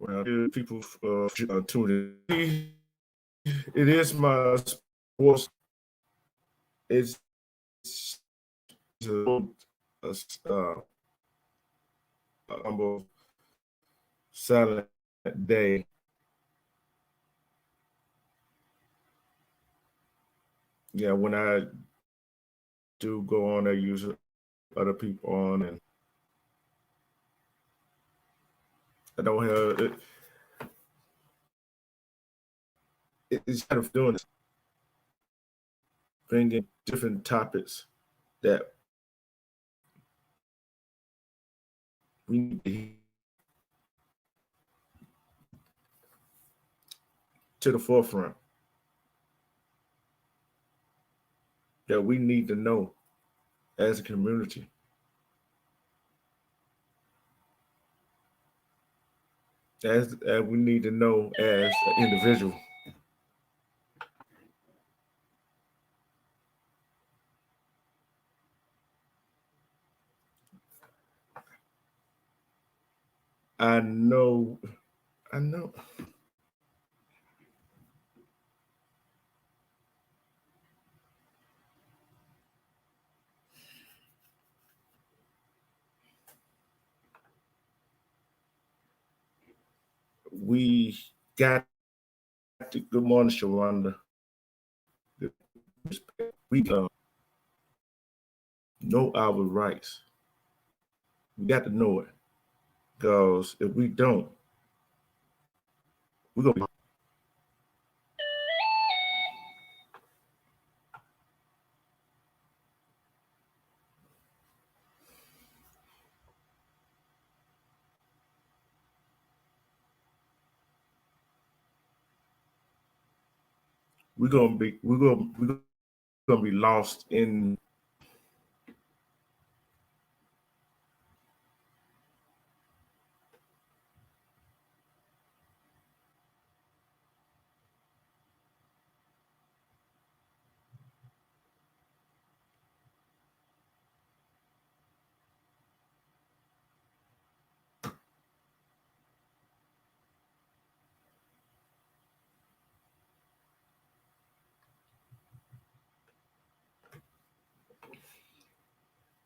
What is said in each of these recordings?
Well, people tuning in. It is my sports. It's a almost silent day. Yeah, when I do go on, I use other people on, and I don't have it's kind of doing this, bringing different topics that we need to the forefront that we need to know as a community, as we need to know as an individual. I know, I know. We got to. Good morning, Sharonda. We know our rights. We got to know it because if we don't, we're gonna we're gonna be lost in.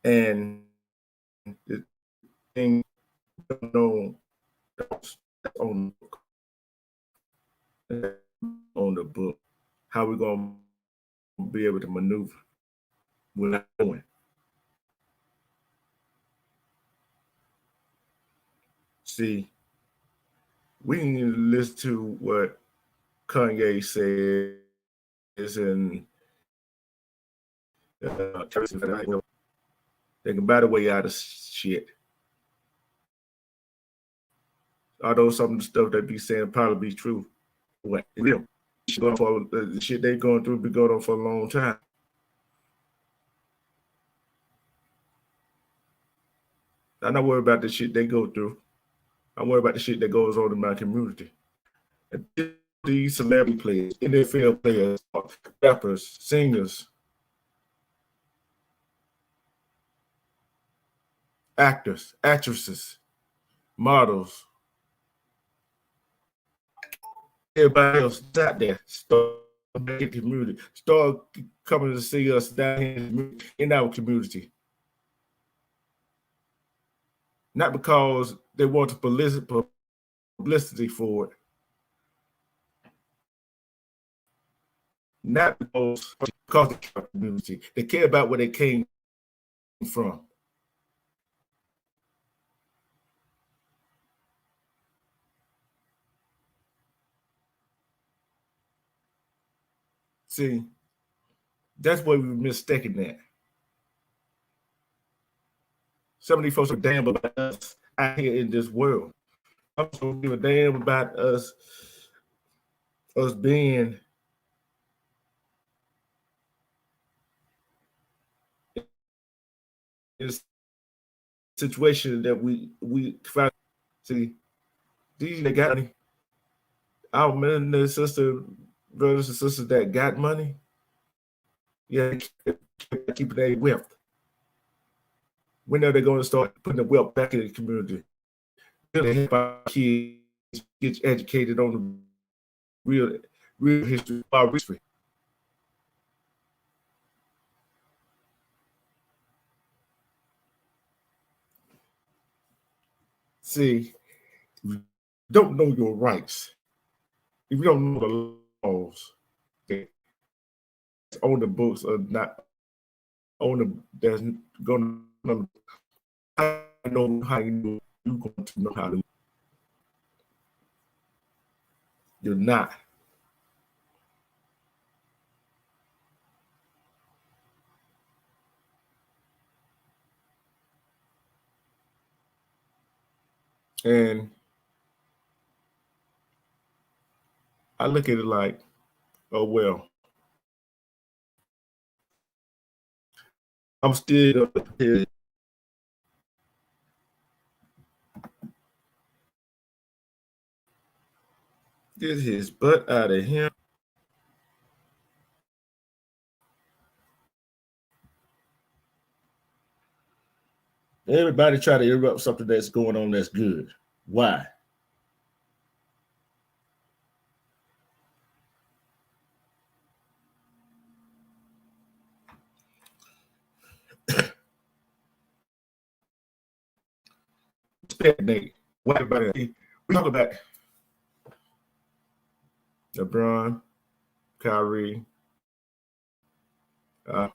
And the thing don't know that's on on the book, how we gonna be able to maneuver without knowing. See, we can listen to what Kanye says and they can buy the way out of shit. Although some of the stuff they be saying probably be true. What real? Going for the shit they going through be going on for a long time. I'm not worried about the shit they go through. I'm worried about the shit that goes on in my community. And these celebrity players, NFL players, rappers, singers, actors, actresses, models, everybody else out there, start making community, start coming to see us down here in our community. Not because they want publicity for it, not because the community. They care about where they came from. See, that's where we're mistaken that. Some of these folks are damn about us out here in this world. I'm so give a damn about us being in a situation that we found. See, these they got money. Our men and sister, brothers and sisters that got money, yeah, keep their wealth. When are they going to start putting the wealth back in the community? To help our kids get you educated on the real history of our history. See, if you don't know your rights, if you don't know the laws that's on the books or not on the that's going to, I know how you're going to know how to. You're not. And I look at it like, oh well, I'm still up here. Get his butt out of here. Everybody try to interrupt something that's going on that's good. Why? Stagnate. Why everybody? We talk about LeBron, Kyrie, uh,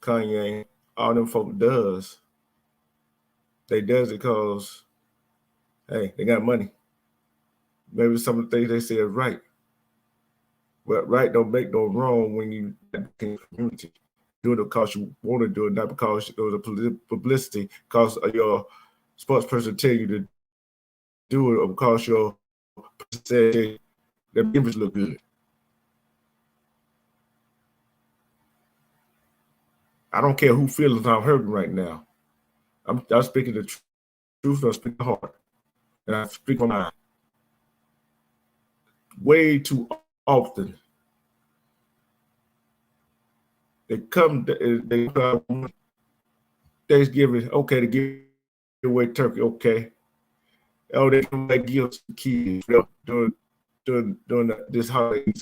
Kanye, all them folk does. They does it because, hey, they got money. Maybe some of the things they say is right. But right don't make no wrong when you in the community. Do it because you want to do it, not because it was a publicity, because your sports person tell you to do it, or because your person said the image look good. I don't care who feelings I'm hurting right now. I'm speaking the truth, I'm speaking the heart, and I speak my mind. Way too often, they come, Thanksgiving, okay, to give away turkey, okay. Oh, they come back gifts to kids during this holiday.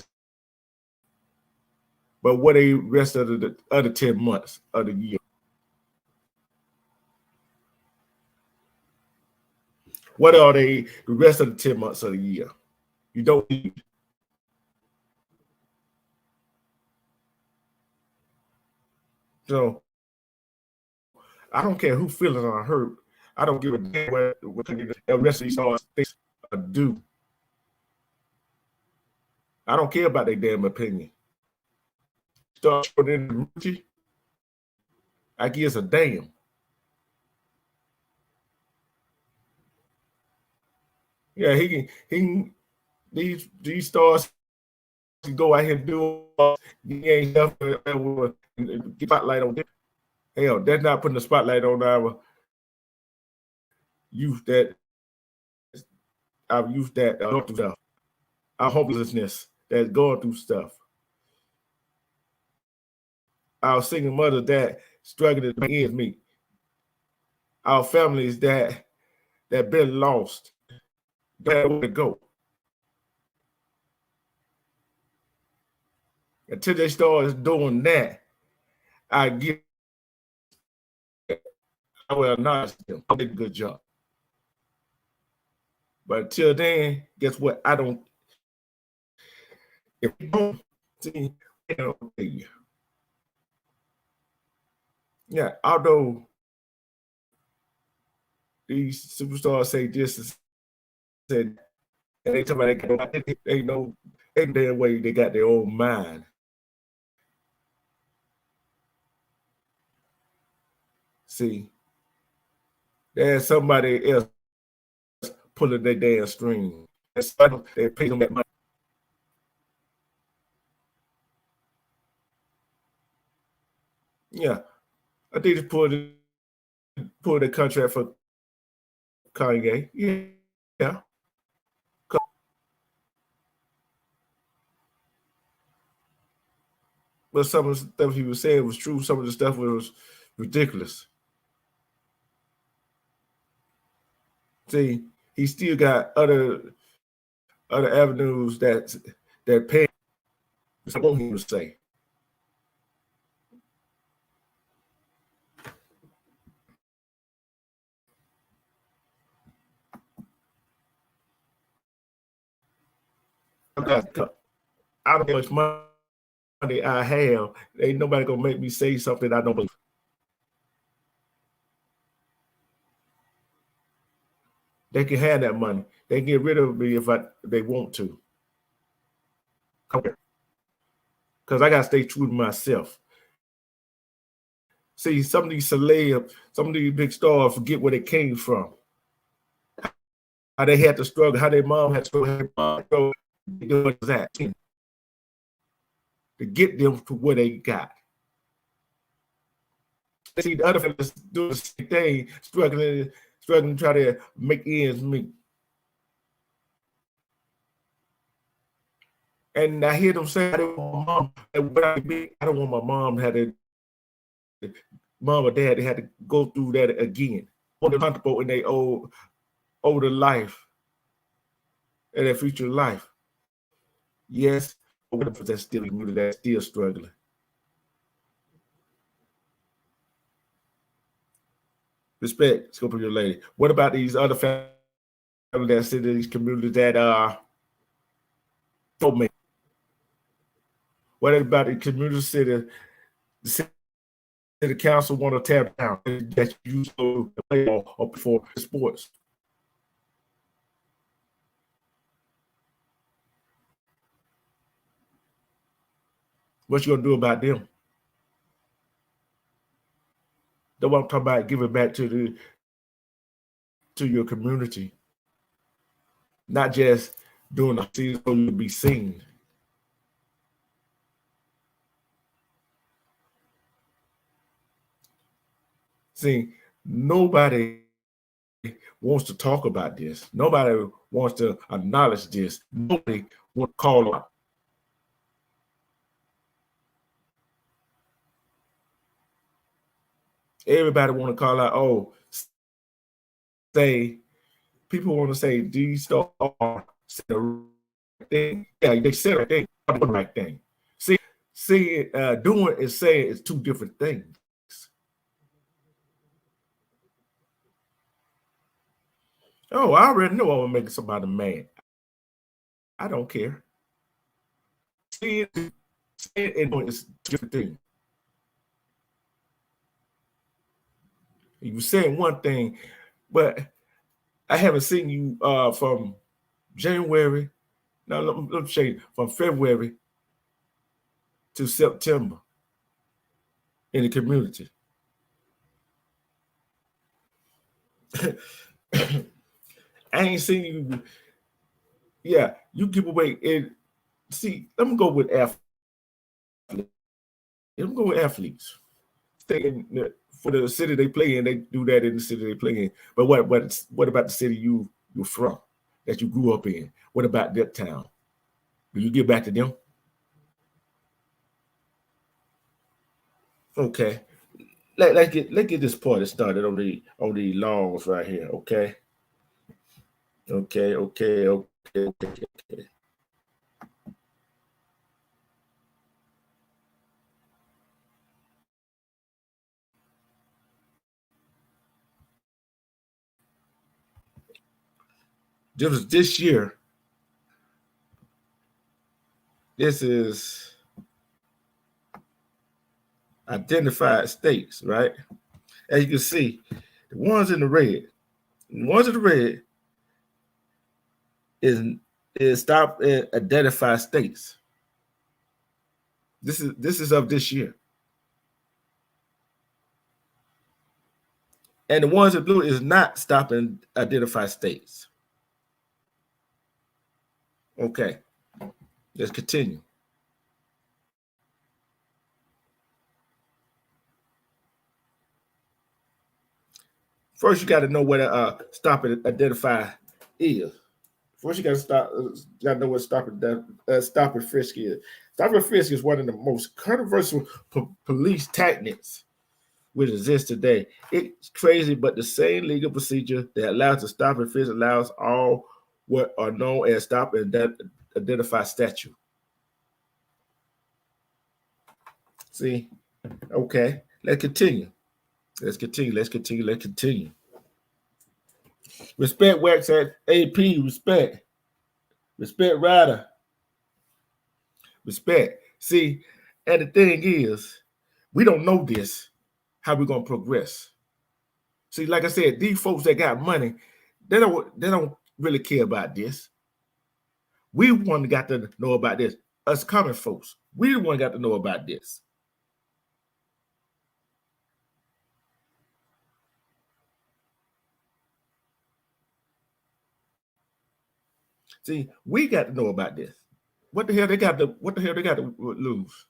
But what they rest of the other 10 months of the year? What are they the rest of the 10 months of the year? You don't need. So I don't care who feelings are hurt. I don't give a damn what the rest of these stars things do. I don't care about their damn opinion. Start in the I guess a damn. Yeah, he can these stars can go out here and do he ain't get spotlight on them. Hell, that's not putting the spotlight on youth that our youth that going through stuff, our hopelessness that's going through stuff, our single mother that struggling to make ends meet, our families that been lost, that way to go. Until they start doing that, I give I will acknowledge them. I did a good job. But until then, guess what? I don't. If you don't see, yeah. Although these superstars say this and said, and they tell me they know in their way they got their own mind. See, there's somebody else pulling their damn string. They pay them that money. Yeah, I think they pulled the contract for Kanye. Yeah. But some of the stuff he was saying was true. Some of the stuff was ridiculous. See, he still got other avenues that pay. I want him to say. I don't know how much money I have. Ain't nobody gonna make me say something I don't believe. They can have that money. They can get rid of me if they want to. Okay. Because I gotta stay true to myself. See, some of these celebs, some of these big stars forget where they came from. How they had to struggle, how their mom had to struggle that to get them to where they got. They see the other fellas do the same thing, struggling to try to make ends meet. And I hear them say, I don't want my mom had to, mom or dad, they had to go through that again. Want to comfortable in their older life and their future life. Yes, but that's still struggling. Respect, scope of your lady. What about these other families that sit in these communities that don't make? What about the community the city council want to tear down that you used to play or for sports? What you gonna do about them? That's what I'm talking about. Giving back to your community, not just doing the things so you be seen. See, nobody wants to talk about this. Nobody wants to acknowledge this. Nobody wants to call out. Everybody want to call out. Oh, say people want to say these stars said the right thing. Yeah, they said the thing, the right thing. See, doing and saying is two different things. Oh, I already know I'm making somebody mad. I don't care. Saying and doing is two different things. You saying one thing, but I haven't seen you from January. No, let me say from February to September in the community. I ain't seen you. Yeah, you give away. And see, let me go with athletes. Let me go with athletes. For the city they play in, they do that in the city they play in. But what about the city you're from, that you grew up in? What about that town? Do you give back to them? Okay. Let's get this party started on the laws right here. Okay. Okay. This year. This is identified states, right? As you can see, the ones in the red is stop at identified states. This is of this year. And the ones in blue is not stopping identified states. Okay, let's continue. First, you got to know what stop and identify is. First, you got to know what stop and frisk is. Stop and frisk is one of the most controversial police tactics which exists today. It's crazy, but the same legal procedure that allows to stop and frisk allows all what are known as stop and identify statute. See, okay, let's continue. Let's continue. Let's continue. Let's continue. Respect works at AP. Respect. Respect rider. Respect. See, and the thing is, we don't know this, how we're gonna progress. See, like I said, these folks that got money, they don't really care about this. We want to got to know about this. Us common folks, we the one got to know about this. See, we got to know about this. What the hell they got to? What the hell they got to lose?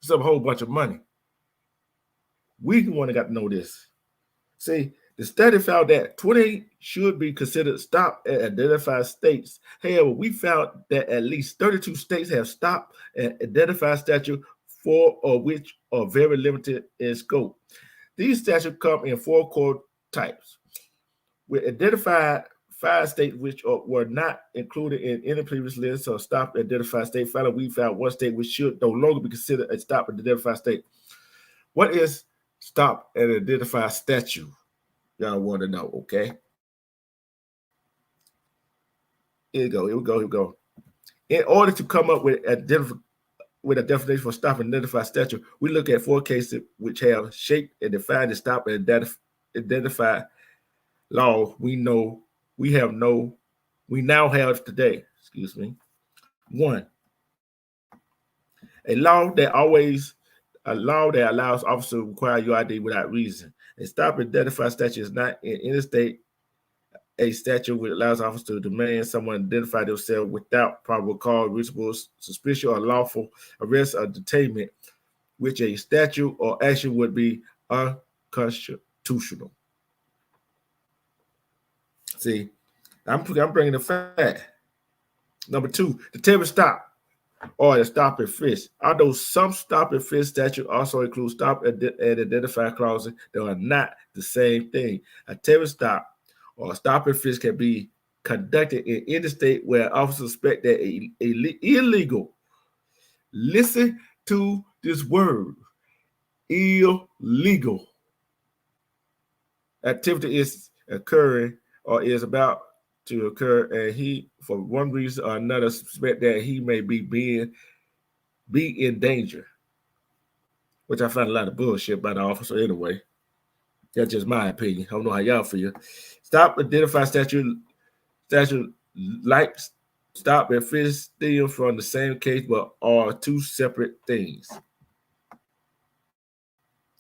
It's a whole bunch of money. We the one that got to know this. See, the study found that 28 should be considered stop and identified states. However, we found that at least 32 states have stopped and identified statutes, four of which are very limited in scope. These statutes come in four core types. We identified five states which were not included in any previous list or stop identified state. Finally, we found one state which should no longer be considered a stop and identified state. What is stop and identify statute? Y'all want to know, okay? Here we go. In order to come up with a definition for stop and identify statute, we look at four cases which have shaped and defined the stop and identify law we now have today. Excuse me. One, a law that allows officers to require your ID without reason. A stop and identify statute is not in any state a statute which allows officers to demand someone identify themselves without probable cause, reasonable suspicion, or lawful arrest or detainment, which a statute or action would be unconstitutional. See, I'm bringing the fact. Number two, the temporary stop or the stop and frisk. Although some stop and frisk statute also include stop and identify clauses, they are not the same thing. A temporary stop or stop and frisk can be conducted in any state where officers suspect that illegal. Listen to this word, illegal activity is occurring or is about to occur, and he, for one reason or another, suspect that he may be in danger, which I find a lot of bullshit by the officer anyway. That's just my opinion. I don't know how y'all feel. Stop identify statute like stop and frisk steal from the same case, but are two separate things.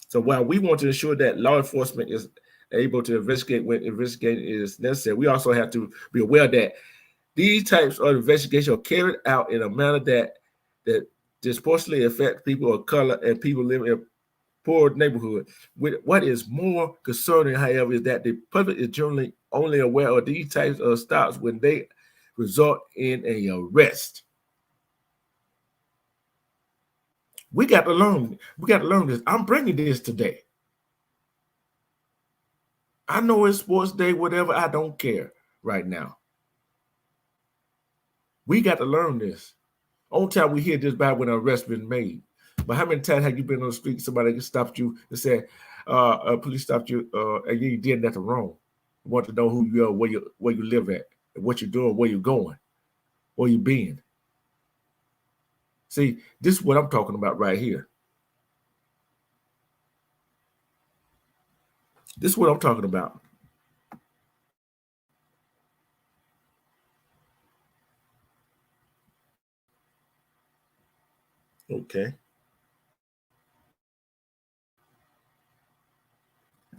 So while we want to ensure that law enforcement is able to investigate when investigating is necessary, we also have to be aware that these types of investigations are carried out in a manner that disproportionately affect people of color and people living in poor neighborhood. What is more concerning, however, is that the public is generally only aware of these types of stops when they result in an arrest. We got to learn. We got to learn this. I'm bringing this today. I know it's sports day, whatever. I don't care right now. We got to learn this. Only time we hear this about when an arrest been made. But how many times have you been on the street, somebody stopped you and said, police stopped you, and you did nothing wrong? Want to know who you are, where you live at, what you're doing, where you're going, where you been. See, this is what I'm talking about right here. This is what I'm talking about. Okay.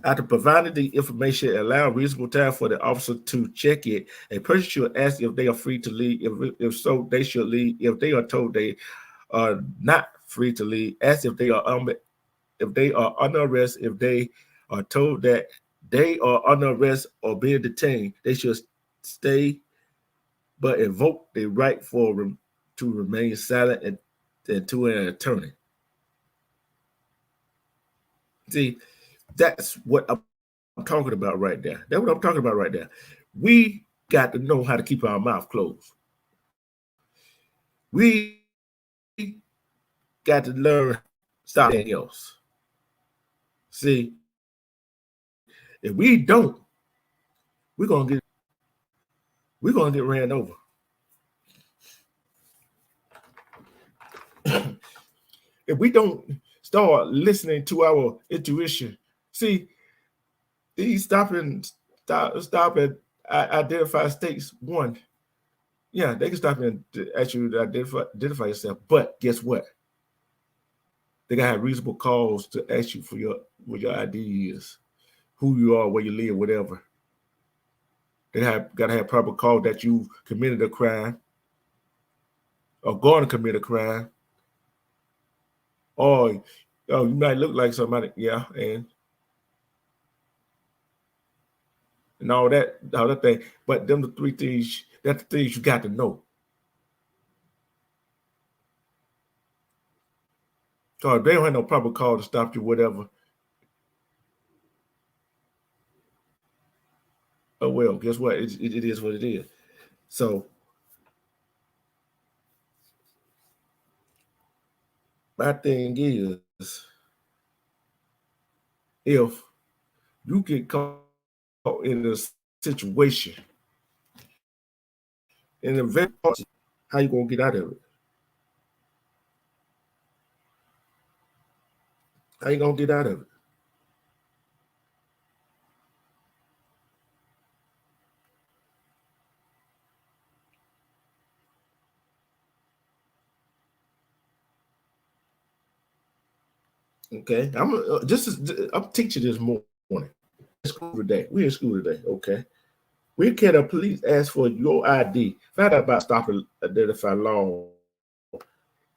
After providing the information, allow reasonable time for the officer to check it. A person should ask if they are free to leave. If so, they should leave. If they are told they are not free to leave, ask if they are under arrest. If they are told that they are under arrest or being detained, they should stay, but invoke the right for them to remain silent and to an attorney. See, That's what I'm talking about right there. That's what I'm talking about right there. We got to know how to keep our mouth closed. We got to learn stop anything else. See, if we don't, we're gonna get we're gonna get ran over. If we don't start listening to our intuition, see, these stop and identify states. One, yeah, they can stop and ask you to identify yourself. But guess what? They gotta have reasonable cause to ask you for what your ID is, who you are, where you live, whatever. They gotta have proper cause that you committed a crime or going to commit a crime, or oh, you might look like somebody, yeah, and all that thing. But them the three things. That's the things you got to know. So if they don't have no proper call to stop you, whatever. Oh well, guess what? It is what it is. So my thing is, if you get caught in a situation in a very how you gonna get out of it? How you gonna get out of it? Okay, I'm teaching this morning. School today. We're in school today. Okay. We can a police ask for your ID. Find out about stop and identify law.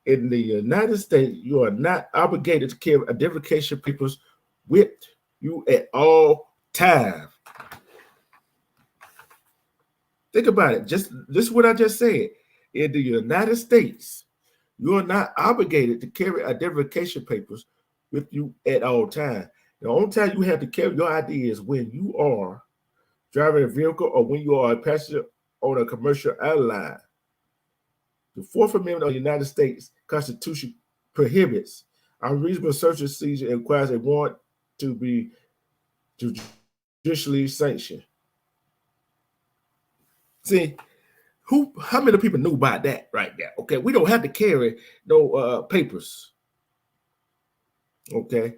In the United States, you are not obligated to carry identification papers with you at all times. Think about it. Just this is what I just said. In the United States, you are not obligated to carry identification papers with you at all times. The only time you have to carry your ID is when you are driving a vehicle or when you are a passenger on a commercial airline. The Fourth Amendment of the United States Constitution prohibits unreasonable search and seizure and requires a warrant to be judicially sanctioned. See, how many people knew about that right there? Okay, we don't have to carry no papers. Okay,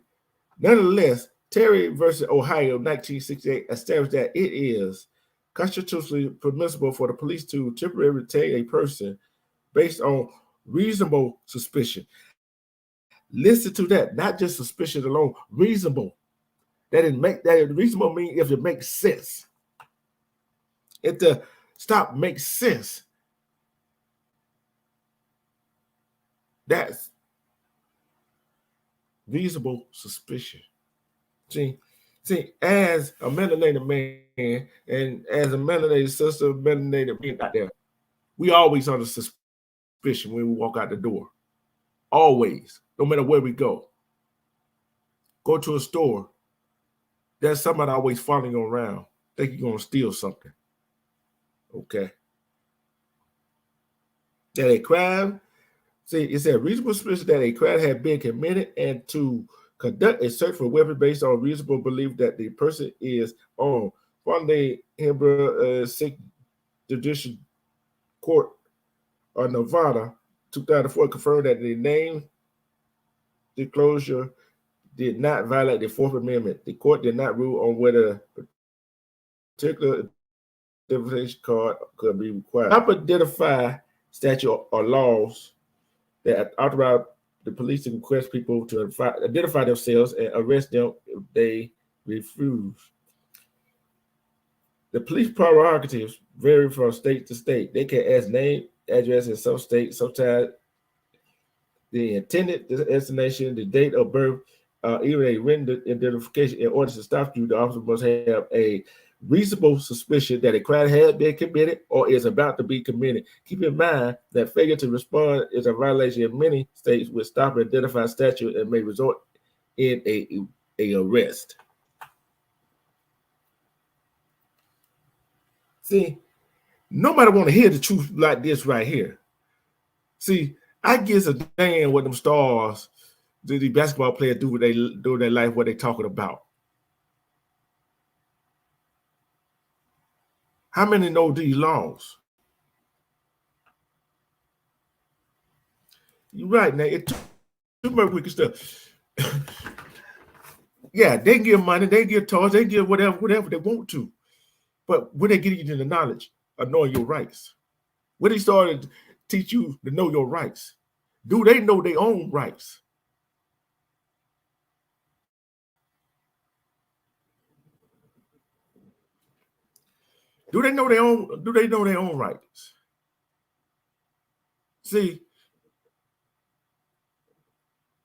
nonetheless, Terry versus Ohio, 1968, established that it is constitutionally permissible for the police to temporarily retain a person based on reasonable suspicion. Listen to that, not just suspicion alone, reasonable. That reasonable mean if it makes sense. If the stop makes sense, that's reasonable suspicion. See, as a melanated man and as a melanated sister, melanated man out there, we always under suspicion when we walk out the door. Always, no matter where we go. Go to a store, there's somebody always following you around. Think you're gonna steal something. Okay. That a crime, see, it said reasonable suspicion that a crime had been committed and to conduct a search for weapons based on reasonable belief that the person is on. From the Hembra Sixth Judicial Court of Nevada, 2004, confirmed that the name disclosure did not violate the Fourth Amendment. The court did not rule on whether a particular identification card could be required. Top identify statute or laws that authorize the police to request people to identify themselves and arrest them if they refuse. The police prerogatives vary from state to state. They can ask name, address in some states, sometimes the intended destination, the date of birth, even a written identification. In order to stop you, the officer must have a reasonable suspicion that a crime has been committed or is about to be committed. Keep in mind that failure to respond is a violation in many states with stop and identify statute and may result in a arrest. See, nobody want to hear the truth like this right here. See, I guess a damn what them stars, the basketball players do what they do in their life, what they talking about. How many know these laws? You're right, now. It too much wicked stuff. Yeah, they give money, they give toys, they give whatever they want to. But when they get you to the knowledge of knowing your rights, when they started to teach you to know your rights, do they know their own rights? Do they know their own? Do they know their own rights? See,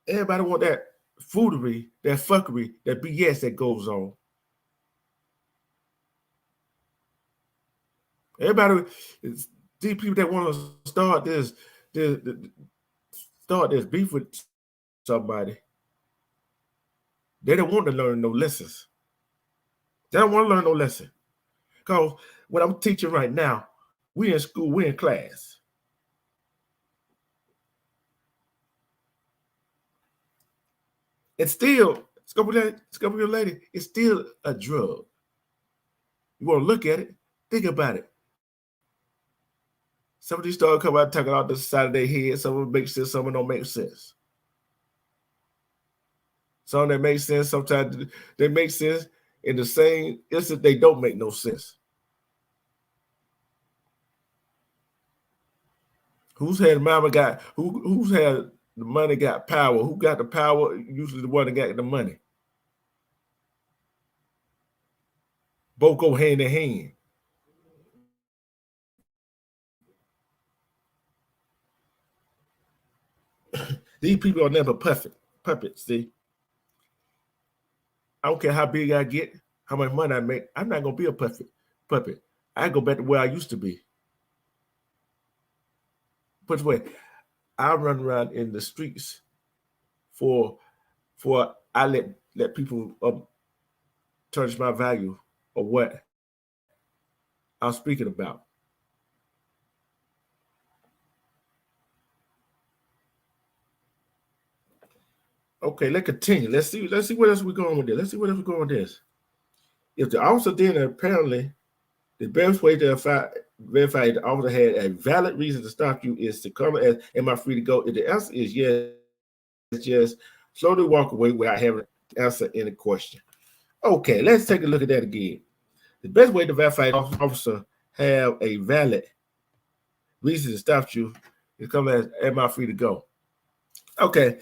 everybody want that foolery, that fuckery, that BS that goes on. Everybody, these people that want to start this beef with somebody, they don't want to learn no lessons. They don't want to learn no lesson. Because what I'm teaching right now, we in school, we in class. It's still, Scorpio lady, it's still a drug. You want to look at it, think about it. Some of these start coming out talking out the side of their head. Some of them make sense, some of them don't make sense. Some that make sense, sometimes they make sense in the same instant they don't make no sense. Who's had mama got who's had the money got power? Who got the power? Usually the one that got the money. Both go hand in hand. These people are never perfect puppets. See, I don't care how big I get, how much money I make. I'm not gonna be a perfect puppet. I go back to where I used to be. Put away, I run around in the streets for I let people tarnish my value of what I'm speaking about. Okay, let's continue. Let's see what else we're going with this. Let's see what else we're going with this. If the officer then apparently the best way to verify if the officer had a valid reason to stop you is to come as, am I free to go? If the answer is yes, just slowly walk away without having to answer any question. Okay, let's take a look at that again. The best way to verify an officer have a valid reason to stop you is come as, am I free to go? Okay,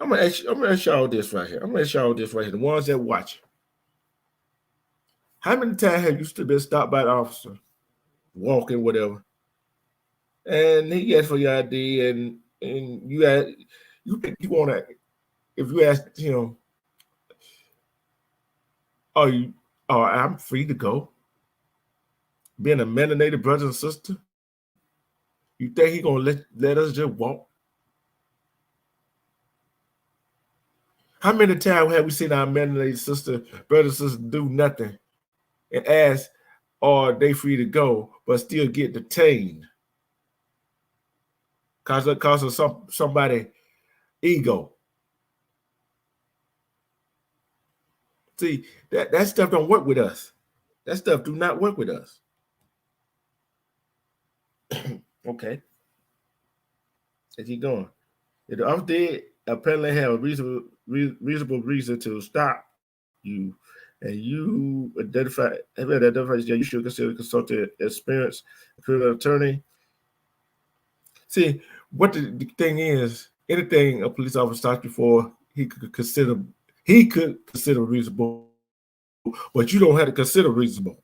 I'm gonna ask y'all this right here. I'm gonna ask y'all this right here. The ones that watch. How many times have you been stopped by the officer, walking, whatever, and he asked for your ID, and you want to, if you ask him, are you, oh, I'm free to go, being a melanated brother and sister, you think he gonna let us just walk? How many times have we seen our melanated sister, brother, sister do nothing and ask, are they free to go, but still get detained? Cause of somebody ego. See, that stuff don't work with us. That stuff do not work with us. Okay. Let's keep going. If the officer did apparently have a reasonable reason to stop you, and you have identified that you should consider consulting experienced criminal attorney. See, what the thing is, anything a police officer stops you for, he could consider reasonable, but you don't have to consider reasonable.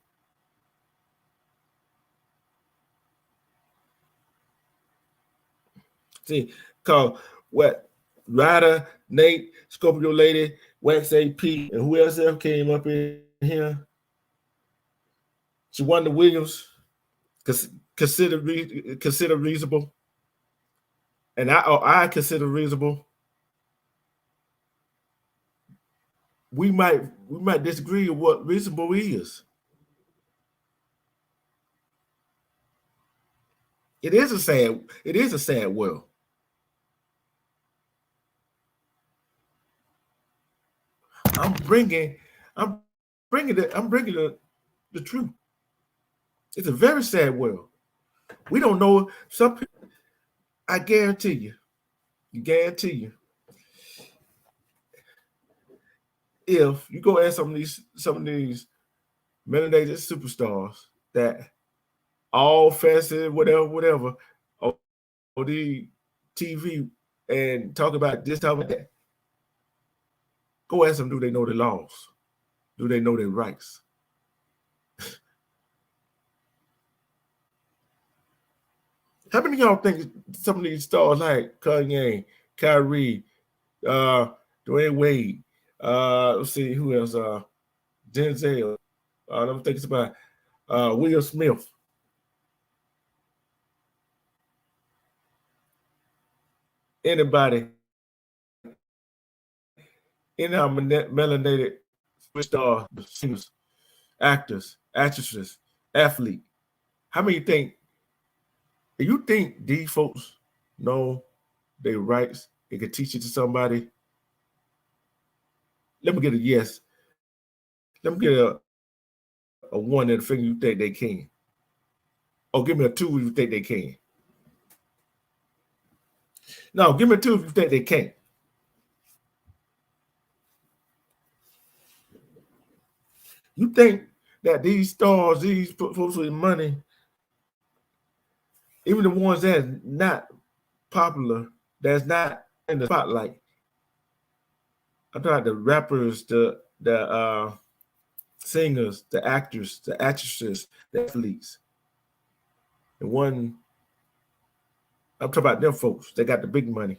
See, cause what Ryder, Nate, Scorpio Lady, Wax AP, and who else came up in here? Wanda Williams, consider reasonable, and I consider reasonable. we might disagree on what reasonable is. It is a sad world. I'm bringing I'm bringing the truth. It's a very sad world. We don't know some people. I guarantee you, if you go ask some of these melanated superstars that all fancy whatever on the TV and talk about this, talk about that, go ask them, do they know the laws? Do they know their rights? How many of y'all think some of these stars like Kanye, Kyrie, uh, Dwayne Wade, let's see who else, Denzel, I'm thinking about Will Smith, anybody in our melanated star singers, actors, actresses, athlete. How many think? Do you think these folks know their rights? They can teach it to somebody. Let me get a yes. Let me get a one and a finger. You think they can? Or give me a two if you think they can. No, give me a two if you think they can't. You think that these stars, these folks with money, even the ones that's not popular, that's not in the spotlight. I'm talking about the rappers, the singers, the actors, the actresses, the athletes. The one I'm talking about them folks. They got the big money.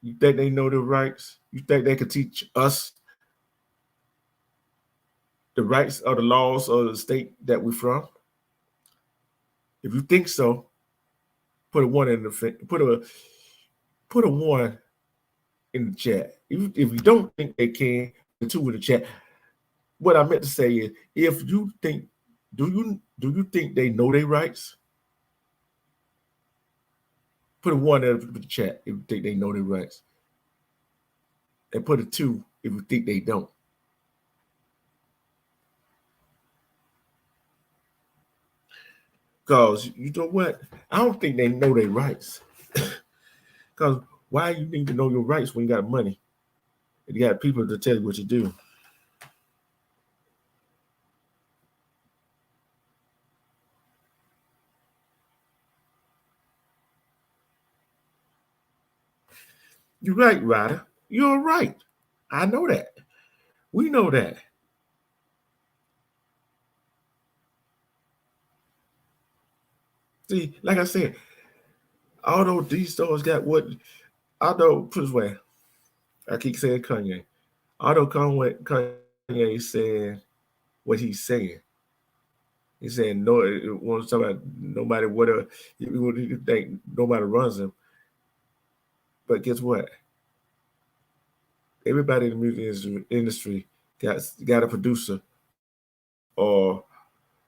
You think they know their rights? You think they could teach us the rights or the laws of the state that we're from? If you think so, put a one in the put a one in the chat. If you don't think they can, the two in the chat. What I meant to say is, if you think, do you think they know their rights? Put a one in the chat if you think they know their rights, and put a two if you think they don't. Because you know what? I don't think they know their rights. Because why you need to know your rights when you got money and you got people to tell you what to do? You're right, Ryder. You're right. I know that. We know that. See, like I said, although these stores got what, although, put this way, I keep saying Kanye. Although Kanye said what he's saying, he said no. It wants to talk about nobody. Whatever you think, nobody runs him. But guess what? Everybody in the music industry got a producer or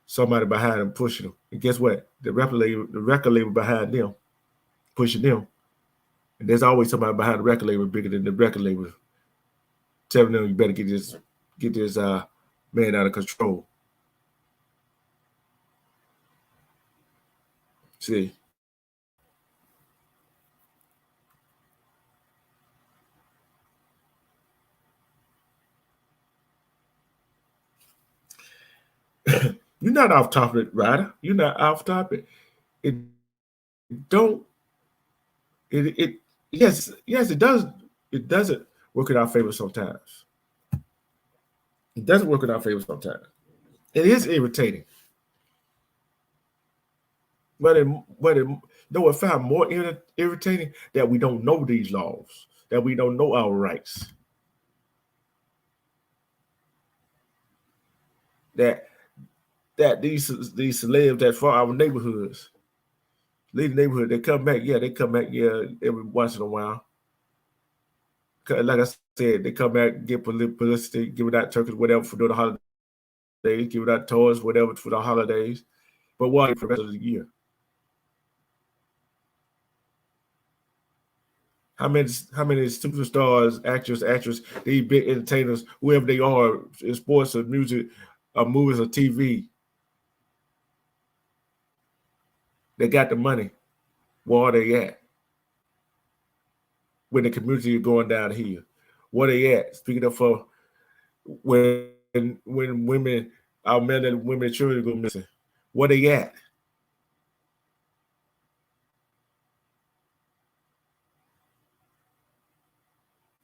somebody behind them pushing them. And guess what? The record label behind them pushing them. And there's always somebody behind the record label bigger than the record label telling them you better get this man out of control. See. You're not off topic, Ryder. You're not off topic. It don't it yes, it does. It doesn't work in our favor sometimes. It doesn't work in our favor sometimes. It is irritating. But it no, I found more irritating that we don't know these laws, that we don't know our rights, that these celebs that for our neighborhoods, leave the neighborhood, they come back, yeah, every once in a while. Like I said, they come back, get publicity, giving out turkeys, whatever, for doing the holidays, giving out toys, whatever, for the holidays. But what for the rest of the year? How many superstars, actors, these big entertainers, whoever they are, in sports or music, or movies or TV, they got the money. Where are they at? When the community is going downhill, where they at? Speaking of for when women, our men and women and children go missing, where they at?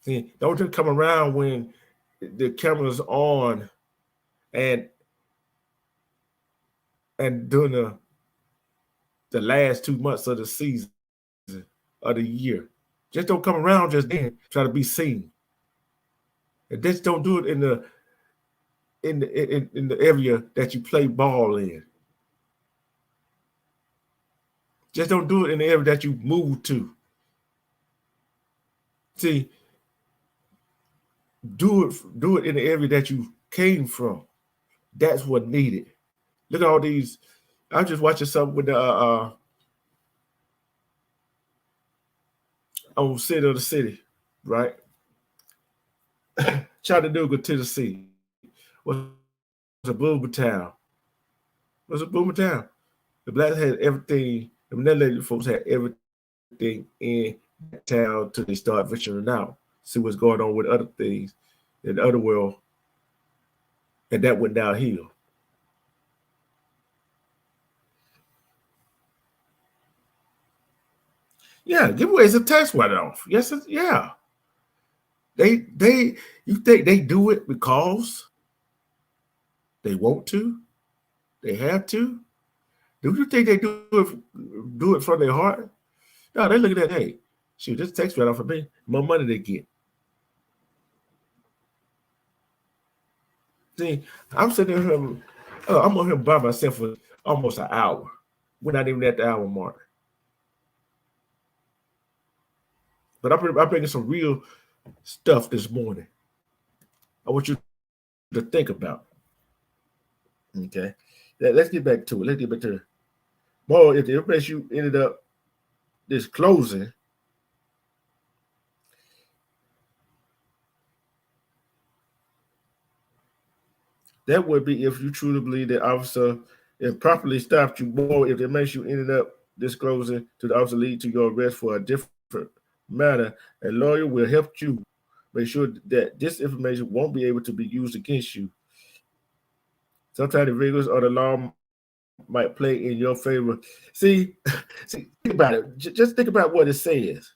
See, don't just come around when the camera's on and during the last 2 months of the season of the year. Just don't come around just then try to be seen. And just don't do it in the area that you play ball in. Just don't do it in the area that you move to. See, do it in the area that you came from. That's what needed. Look at all these. I was just watching something with the on City of the City, right? Chattanooga, Tennessee. Was a boomer town. Was a boomer town. The blacks had everything. The Netherlands folks had everything in that town till they start venturing out. See what's going on with other things in the other world. And that went downhill. Yeah, giveaways a tax write-off. Yes, yeah. You think they do it because they want to? They have to? Do you think they do it from their heart? No, they look at that, hey, shoot, this tax write-off for me, more money they get. See, I'm sitting here, I'm on here by myself for almost an hour. We're not even at the hour mark. But I'm bringing some real stuff this morning. I want you to think about. Okay, let's get back to it. Let's get back to it. More if the information you ended up disclosing, that would be if you truly believe that officer improperly stopped you. More if the information you ended up disclosing to the officer lead to your arrest for a different matter, a lawyer will help you make sure that this information won't be able to be used against you. Sometimes the rigors or the law might play in your favor. See, think about it. Just think about what it says.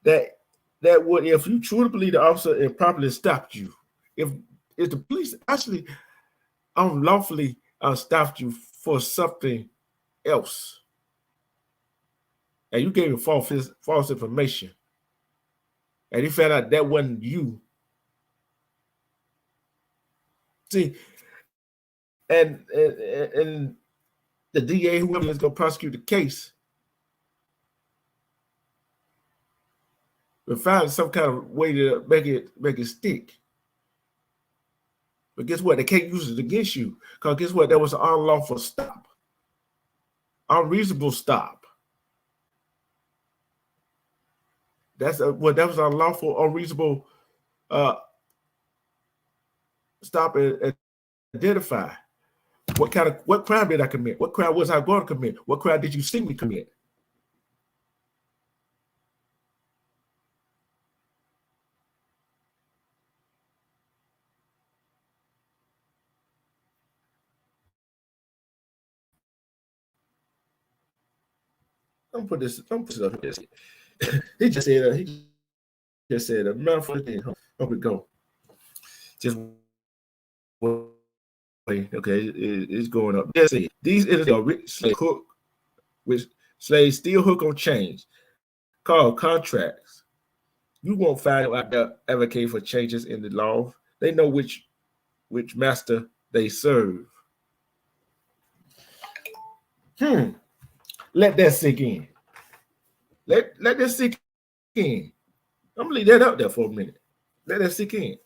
That would, if you truly believe the officer improperly stopped you, if the police actually unlawfully stopped you for something else, and you gave him false information, and he found out that wasn't you. See, and the DA, whoever is going to prosecute the case, will find some kind of way to make it stick. But guess what? They can't use it against you, because guess what? That was an unlawful stop, unreasonable stop. That was an unlawful, unreasonable stop and identify. What crime did I commit? What crime was I going to commit? What crime did you see me commit? Don't put this up here. He just said a mouthful of things. Hope it go. Just wait. Okay, it's going up. Just say these are rich slave hook, which slaves still hook on chains, called contracts. You won't find them out there advocate for changes in the law. They know which master they serve. Let that sink in. Let this sink in. I'm gonna leave that out there for a minute. Let that sink in.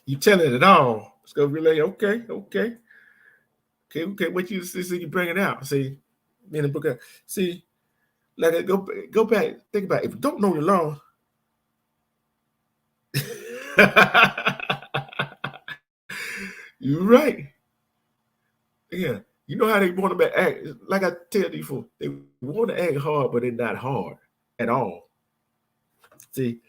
You tell it at all. It's gonna be like, okay. What you see, you bring it out. See, in the book. See, like go back. Think about it. If you don't know the law, you're right. Yeah, you know how they want to act. Like I tell you before, they want to act hard, but they're not hard at all. See,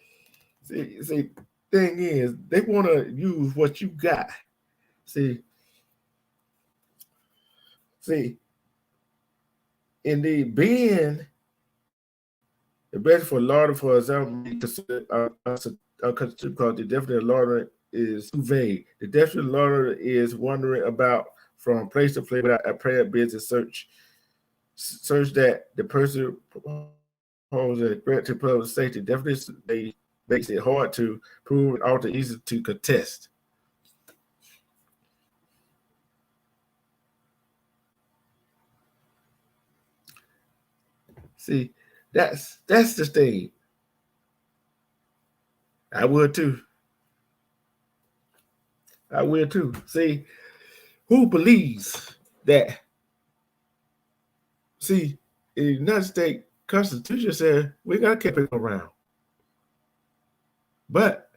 see. Thing is, they want to use what you got. See, see, in the being the best for lauder, for example, because the definition of lauder is too vague. The definition of lauder is wandering about from place to place without a prayer, business search that the person poses a threat to public safety. Definition they makes it hard to prove and also easy to contest. See, that's the thing. I would too. I will too. See, who believes that? See, in the United States Constitution said we got to keep it around, but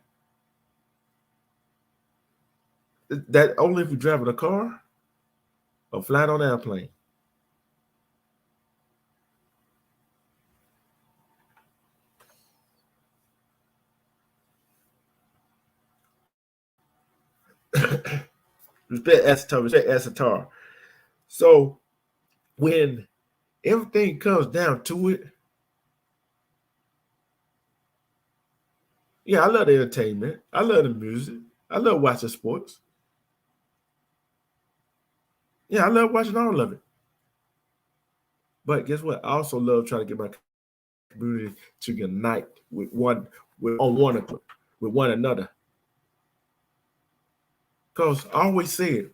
that only if you're driving a car or flying on an airplane. Respect Asatar. So when everything comes down to it, yeah, I love the entertainment. I love the music. I love watching sports. Yeah, I love watching all of it. But guess what? I also love trying to get my community to unite with one another. Because I always said,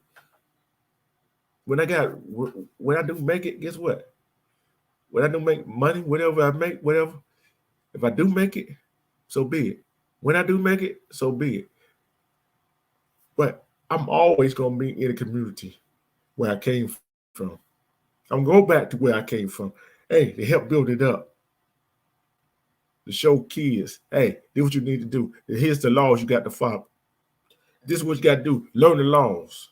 when I do make it, guess what? When I do make money, whatever I make, whatever, if I do make it, so be it. When I do make it, so be it. But I'm always gonna be in a community where I came from. I'm gonna go back to where I came from. Hey, to help build it up. To show kids, hey, this is what you need to do. Here's the laws you got to follow. This is what you got to do. Learn the laws.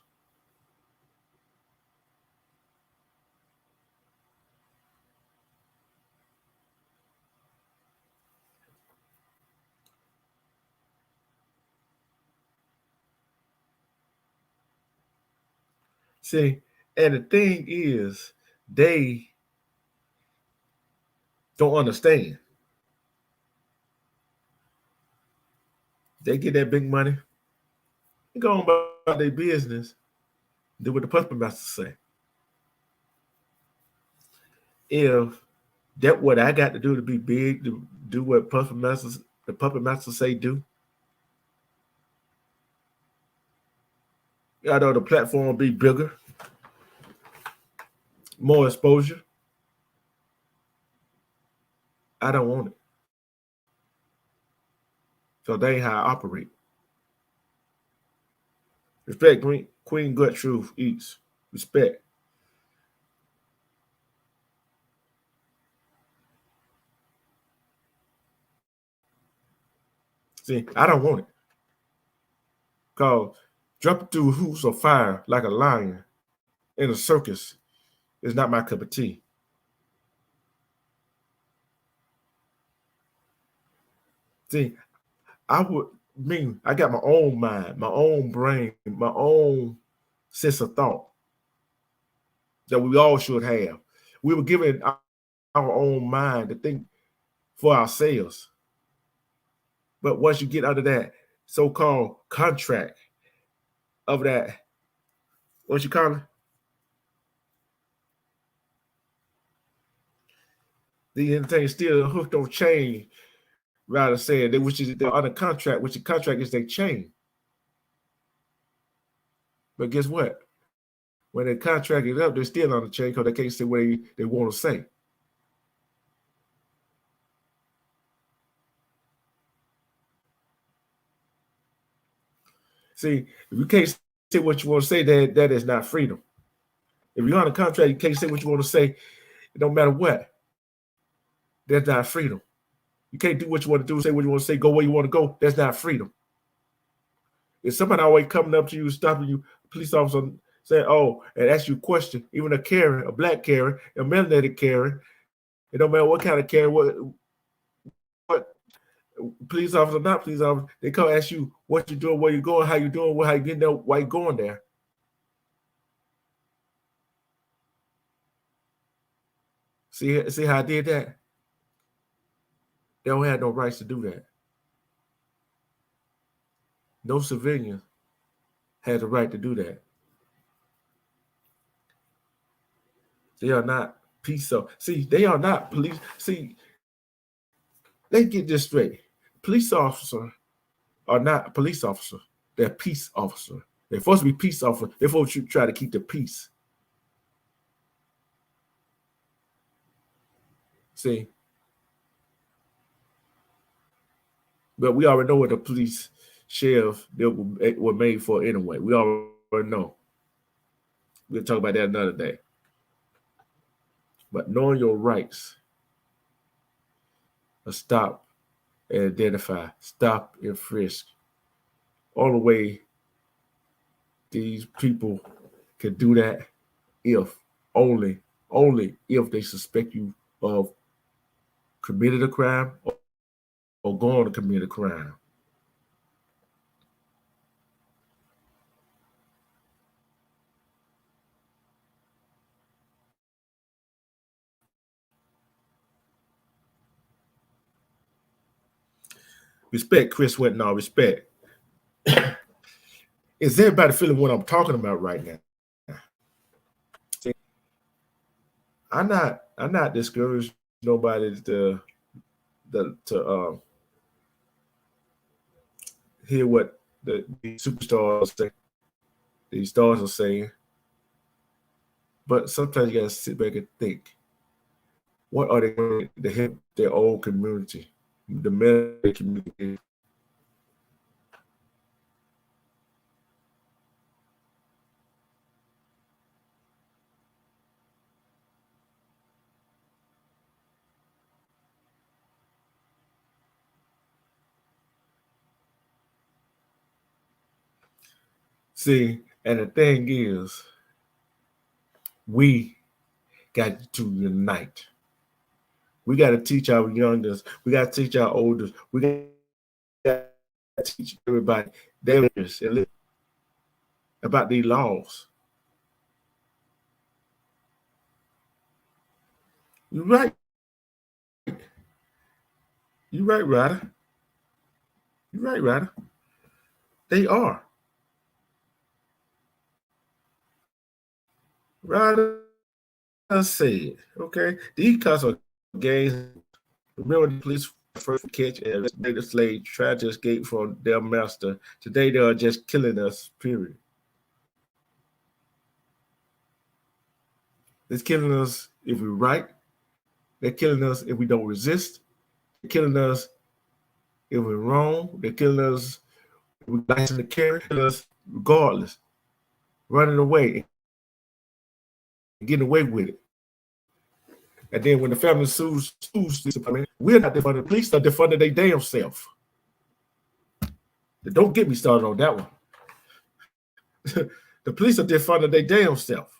See, and the thing is, they don't understand. They get that big money, they go on about their business, do what the puppet master say. If that what I got to do to be big, to do what the puppet master say do, I know the platform will be bigger, more exposure. I don't want it. So they ain't how I operate. Respect Queen Gut Truth eats. Respect. See, I don't want it. Cause jumping through hoops of fire like a lion in a circus is not my cup of tea. See, I would mean I got my own mind, my own brain, my own sense of thought that we all should have. We were given our own mind to think for ourselves. But once you get under that so-called contract of that, what you call it? The entertainment still hooked on chain, rather saying that which is they're under contract, which the contract is their chain. But guess what? When they contract it up, they're still on the chain because they can't say what they want to say. See, if you can't say what you want to say, that is not freedom. If you're on a contract, you can't say what you want to say, no matter what. That's not freedom. You can't do what you want to do, say what you want to say, go where you want to go. That's not freedom. If somebody always coming up to you, stopping you, police officer saying, "Oh," and ask you a question, even a Karen, a black Karen, a melanated Karen, it don't matter what kind of Karen, what police officer, not police officer, they come ask you what you doing, where you going, how you doing, how you getting there, why you going there. See how I did that? They don't have no rights to do that. No civilian has the right to do that. They are not peace. See, they are not police. See, let's get this straight. Police officers are not police officers. They're peace officers. They're supposed to be peace officers. They're supposed to try to keep the peace. See, but we already know what the police sheriff they were made for anyway. We already know. We'll talk about that another day. But knowing your rights, stop and identify, stop and frisk. All the way these people can do that if only if they suspect you of committed a crime or going to commit a crime. Respect, Chris Winton, all respect. Is everybody feeling what I'm talking about right now? See, I'm not discouraged nobody to hear what the superstars say, these stars are saying. But sometimes you gotta sit back and think, what are they doing to help their own community, the medical community? See, and the thing is, we got to unite. We got to teach our youngest. We got to teach our oldest. We got to teach everybody their about these laws. You're right. You're right, Ryder. You're right, Ryder. They are. Ryder said, okay, these cops are gangs. Remember the police first catch and the slave tried to escape from their master. Today they are just killing us, period. They're killing us if we're right. They're killing us if we don't resist. They're killing us if we're wrong. They're killing us if we license to carry. They're killing us regardless. Running away and getting away with it. And then when the family sues the department, we're not defunding. The police are defunding their damn self. Don't get me started on that one. The police are defunding their damn self.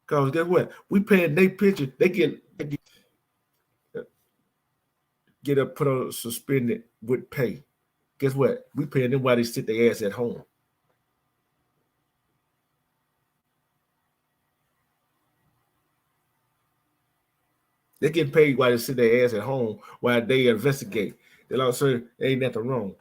Because guess what? We paying their picture. They get up, put on suspended with pay. Guess what? We paying them while they sit their ass at home. They get paid while they sit their ass at home while they investigate. They're like, sir, ain't nothing wrong.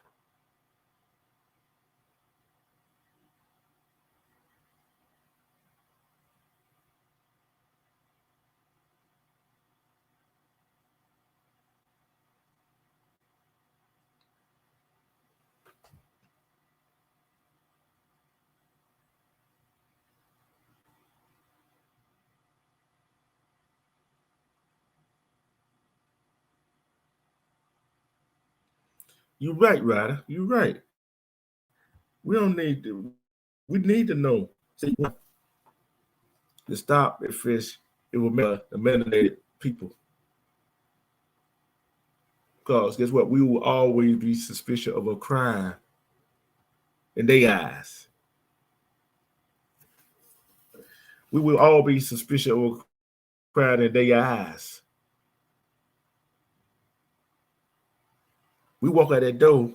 You're right, Ryder. You're right. We don't need to. We need to know. See, to stop and fish, it will make the melanated people. Because guess what? We will always be suspicious of a crime in their eyes. We will all be suspicious of a crime in their eyes. We walk out that door.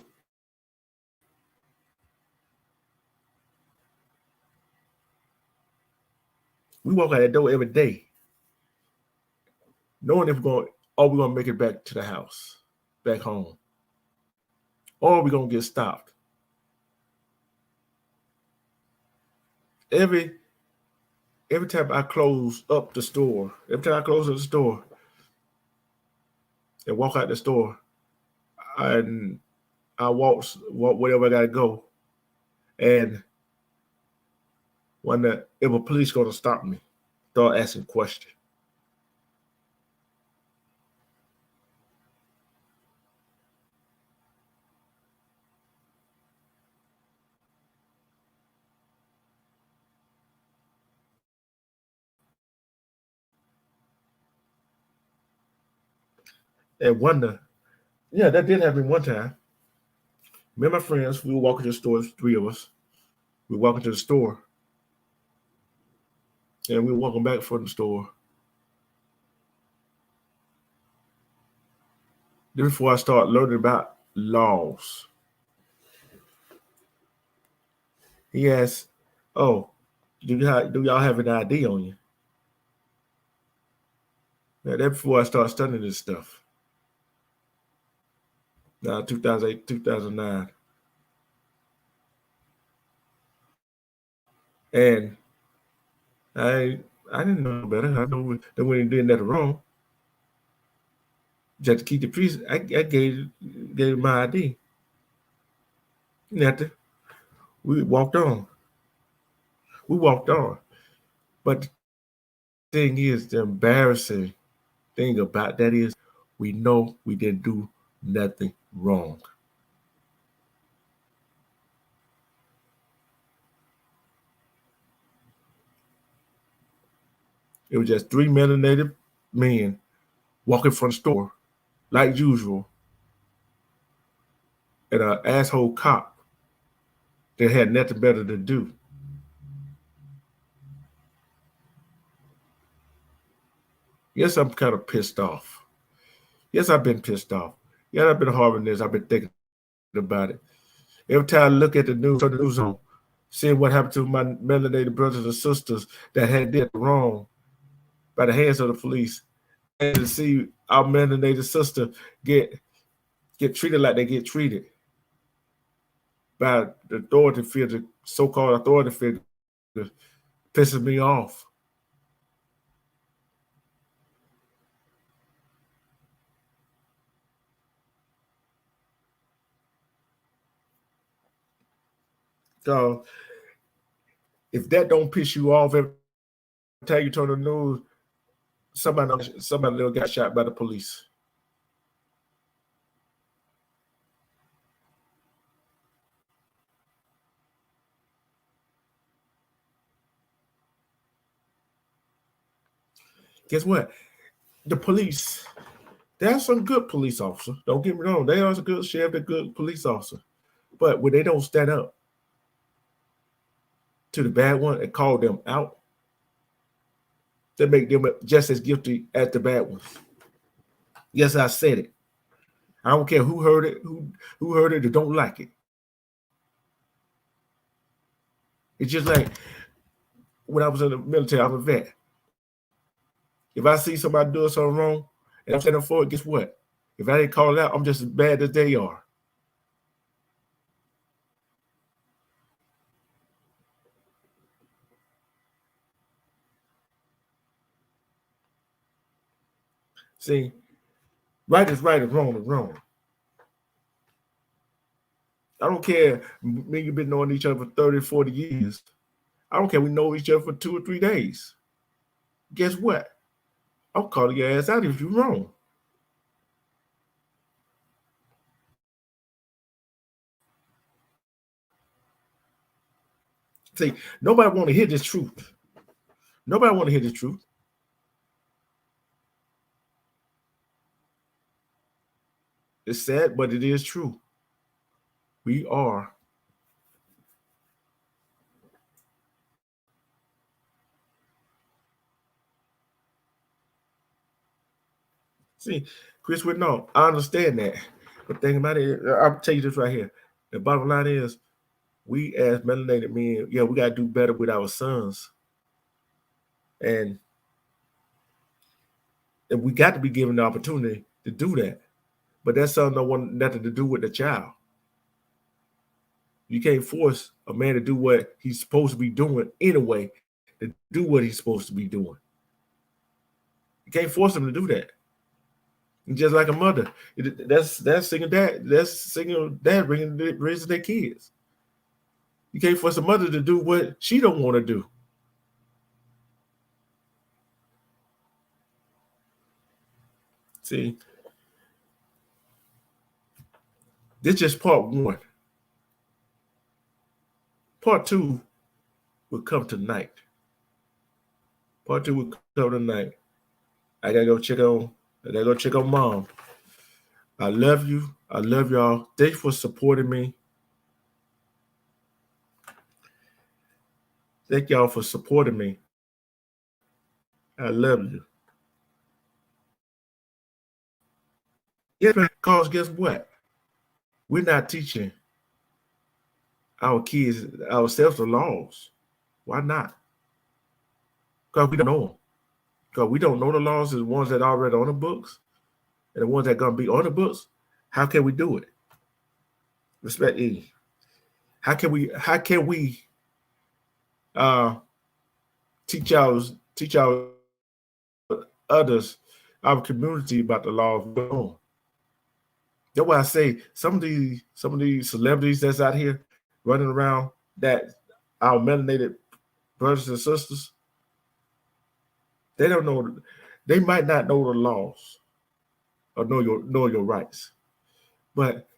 We walk out that door every day, knowing if we're gonna make it back to the house, back home, or we're gonna get stopped. Every time I close up the store, every time I close up the store and walk out the store, and I walk wherever I gotta go, and when if a police gonna stop me, start asking questions. And wonder, yeah, that did happen one time. Me and my friends, we were walking to the store, three of us. We were walking to the store, and we were walking back from the store. Then before I start learning about laws, he asked, "Oh, do y'all have an ID on you?" Now, that before I start studying this stuff. Now, 2008, 2009. And I didn't know better. I know that when he did nothing wrong, just to keep the peace, I gave my ID. Nothing. We walked on. We walked on. But the thing is, the embarrassing thing about that is we know we didn't do nothing wrong. It was just three melanated men walking from the store like usual, and an asshole cop that had nothing better to do. Yes, I'm kind of pissed off. Yes, I've been pissed off. Yeah, I've been harboring this. I've been thinking about it. Every time I look at the news, turn the news on, seeing what happened to my melanated brothers and sisters that had did wrong by the hands of the police, and to see our melanated sister get treated like they get treated by the authority figure, so-called authority figure, pisses me off. So if that don't piss you off every time you turn the news, somebody got shot by the police. Guess what? The police, there's some good police officers. Don't get me wrong. They are a good sheriff, a good police officer. But when they don't stand up to the bad one and call them out, they make them just as guilty as the bad ones. Yes, I said it. I don't care who heard it, who heard it or don't like it. It's just like when I was in the military, I'm a vet. If I see somebody doing something wrong and I'm standing for it, guess what? If I didn't call it out, I'm just as bad as they are. See, right is right and wrong is wrong. I don't care. Me and you've been knowing each other for 30, 40 years. I don't care. We know each other for 2 or 3 days. Guess what? I'll call your ass out if you're wrong. See, nobody want to hear this truth. Nobody want to hear the truth. It's sad, but it is true. We are. See, Chris would know. I understand that. But think about it, I'll tell you this right here. The bottom line is we as melanated men, yeah, we gotta do better with our sons. And we got to be given the opportunity to do that. But that son don't want nothing to do with the child. You can't force a man to do what he's supposed to be doing anyway, to do what he's supposed to be doing. You can't force him to do that. Just like a mother, that's single dad raising their kids. You can't force a mother to do what she don't want to do. See, this is just part one. Part two will come tonight. Part two will come tonight. I gotta go check on mom. I love you. I love y'all. Thanks for supporting me. Thank y'all for supporting me. I love you. Yeah, because guess what? We're not teaching our kids ourselves the laws. Why not? Because we don't know them. Because we don't know the laws, the ones that are already on the books, and the ones that are gonna be on the books. How can we do it? Respect E. How can we uh teach our others, our community about the laws going on? That's why I say some of these celebrities that's out here running around, that our melanated brothers and sisters, they don't know. They might not know the laws or know your rights, but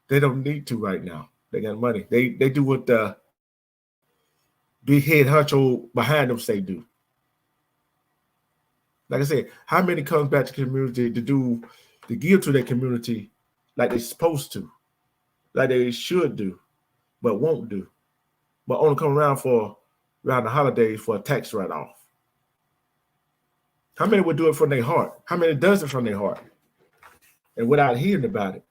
they don't need to right now. They got money. They do what the big head huncho behind them say do. Like I said, how many comes back to the community to give to their community like they're supposed to, like they should do, but won't do, but only come around the holidays for a tax write-off? How many would do it from their heart? How many does it from their heart and without hearing about it?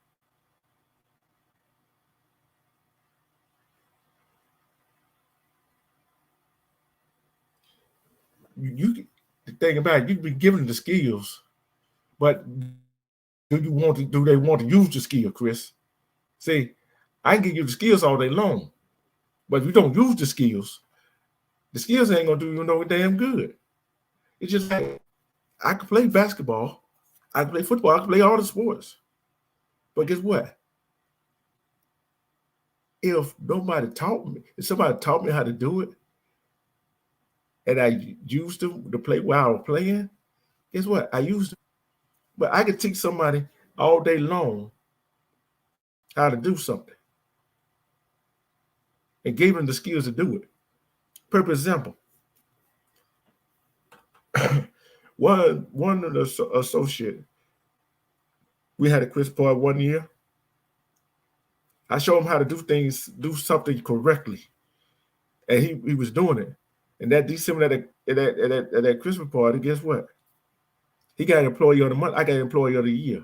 You the thing about it, you can be given the skills, but do they want to use the skill, Chris? See, I can give you the skills all day long, but if you don't use the skills ain't gonna do you no damn good. It's just like I can play basketball, I can play football, I can play all the sports. But guess what? If somebody taught me how to do it and I used them to play while I was playing, guess what? I used them. But I could teach somebody all day long how to do something and gave them the skills to do it. Perfect example. One of the associate, we had a quiz part one year. I showed him how to do something correctly, and he was doing it. And that December at that Christmas party, guess what? He got employee of the month. I got employee of the year.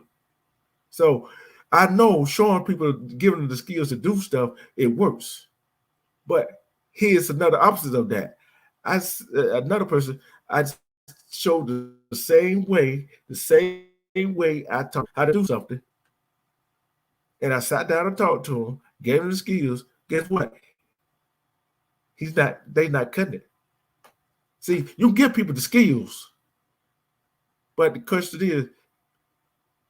So I know showing people, giving them the skills to do stuff, it works. But here's another opposite of that. Another person, I showed the same way I taught how to do something, and I sat down and talked to him, gave him the skills. Guess what? They not cutting it. See, you give people the skills, but the question is